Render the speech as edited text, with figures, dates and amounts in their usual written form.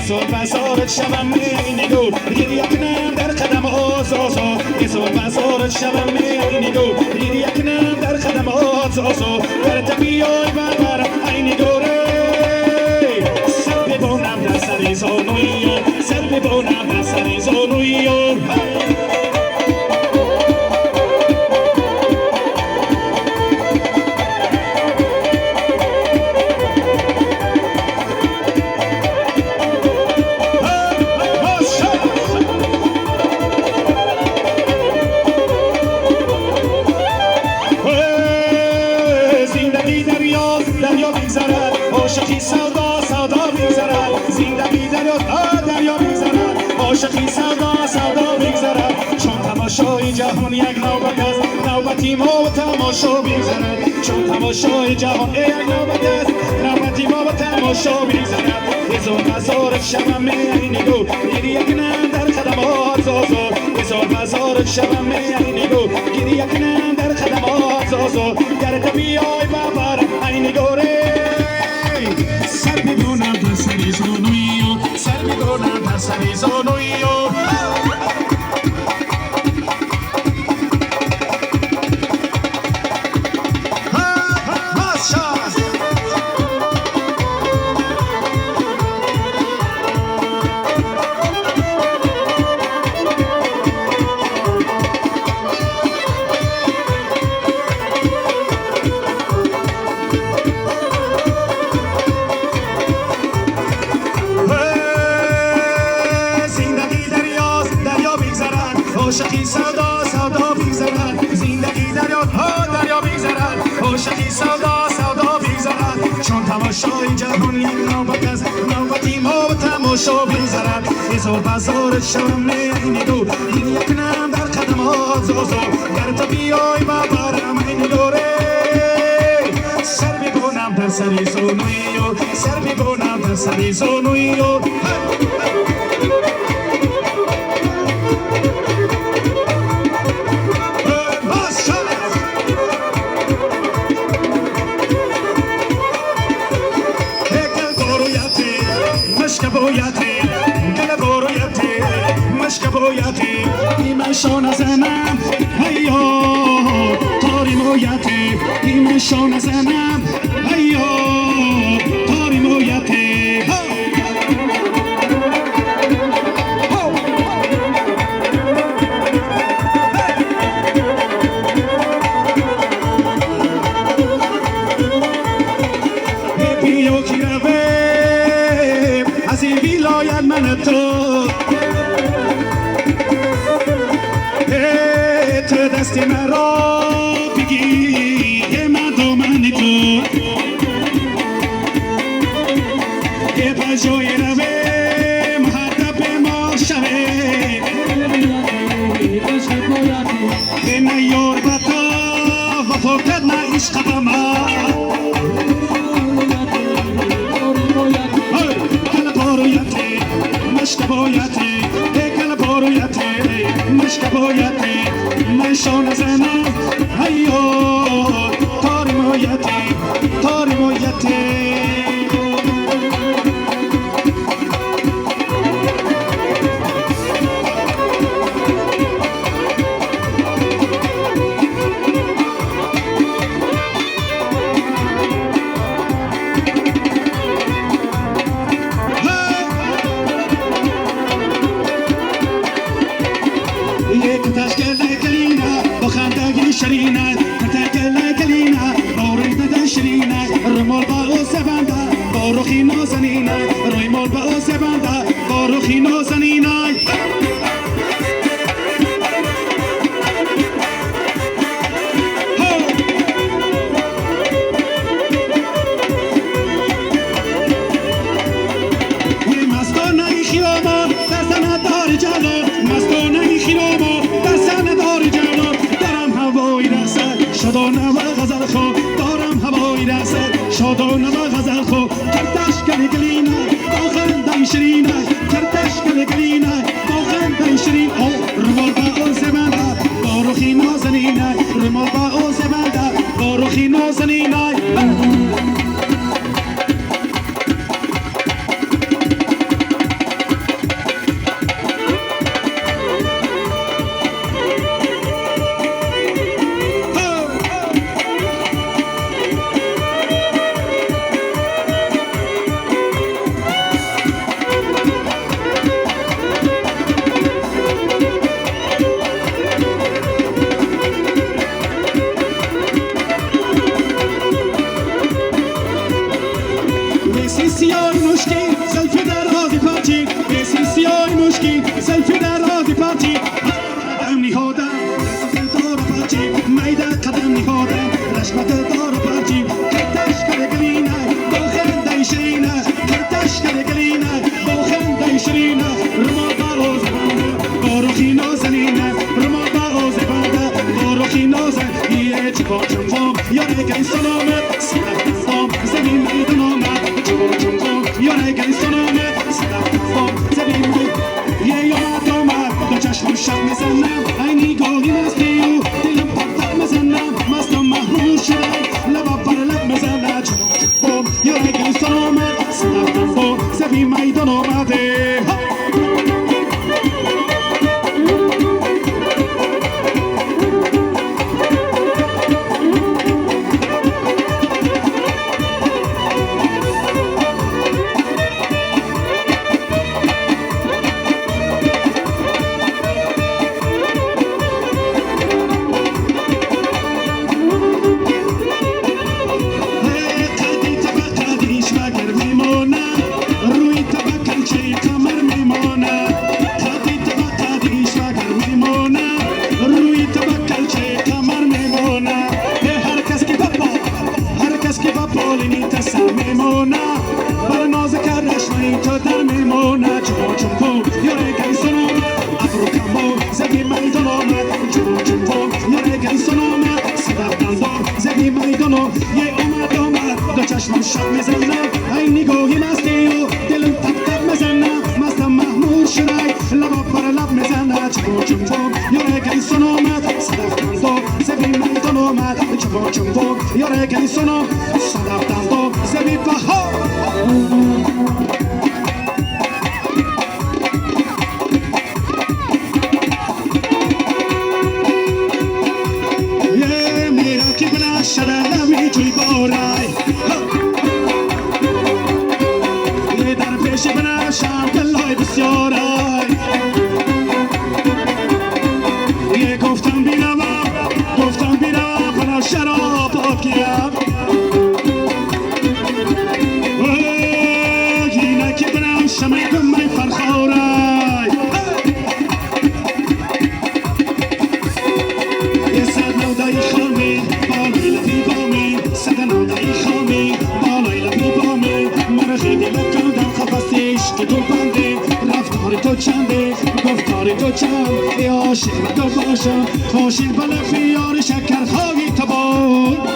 صبح بسارت شبم میینی دور دیدی کنم در قدم آزازو صبح بسارت شبم میینی دور دیدی کنم در قدم آزازو در تبیای بر عینی دوره سر ببونم در سر زانویو سر ببونم در سر زانویو عاشقی سودا سودا میگذرد زندگی دریا میگذرد عاشقی سودا سودا میگذرد چون تماشای جهان یک نوبت است نوبتی ما و تماشا میگذرد چون تماشای جهان یک نوبت است نوبتی ما و تماشا میگذرد هزار بزار شبم میینی دور دیدی یک نم در خدمات زازو هزار بزار شبم میینی دور دیدی یک نم در خدمات زازو گر بیای ببر عین دوره سر میدونم در سری زانویو سر میدونم در سری زانویو عاشقی سودا سودا میگذرد زندگی دریا میگذرد عاشقی سودا سودا میگذرد چون تماشای جهان یک نوبت است نوبتی ما و تماشا میگذرد هزار بزار شبم میینی دور این یک نم در قدمات زازو گر تو بیای ببرم این دوره سر میبونم در سری زانویو سر میبونم در سری زانویو مشکبایتی ایمشان زنم هیا تاری مویتی ایمشان زنم هیا تاری مویتی بیو کی رویم از این ویلایت من تو دستی مرا بگی من دامن تو که پجای روه محدب ما شوه به نیار بطا وفا کرد نه عشق با ما کل بارویتی مشکبایتی کل بارویتی مشکبایتی منشان زنم هیا تاری مویتی تاری مویتی یک تشکل کلینا با خندگی شرینه تکل کلینا با ریدت شرینه رمال با او سبنده با روخی نازنینه ریمال با او سبنده با روخی نازنینه مستانه خیابان دستانه دار جلال مستانه خیابان دستانه دار جلال دارم هوای رسد شادانه و غزل خو دارم هوای رسد شادانه و غزل خو کرتش کل گلینه با خنده شرینه کرتش کل گلینه با خنده شرین او رمال با او زمنده با روخی نازنینه رمال با او زمنده با روخی نازنینه پارچی بسی سیای مشکی سلفی در رادی پارچی قدم نهادم رسط دار پارچی میده قدم نهادم رشمت دار پارچی کتش کرگلینه با خنده شرینه کتش کرگلینه با خنده شرینه رما باغوز با روخی نازنینه رما باغوز با روخی نازن یه چی پاچم فام یاره گی سلامت سلام فام زمین میدن آمد چون فام یاره گی سلامت سلام فام زمین میدن یه یاد آمد دو چشم شب میزنم اینی گاهی مستی و دلم پاک میزنم مستم محمول شده لبا پر لب میزنه چون فام یاره گی سلامت سلام فام زمین میدن آمده یه اومد دو چشمم شب میزنم این نگاهی مستی و دلم تک تک میزنم مستم محمول شده لبا پر لب میزنه چون یاره گلی سن آمد صدف دندو زبی میدان آمد چون یاره گلی سن صدف دندو زبی بها تو چنده گفتار تو چند ای عاشق و تو باشم عاشق بلفی یار شکر خواهی تو بود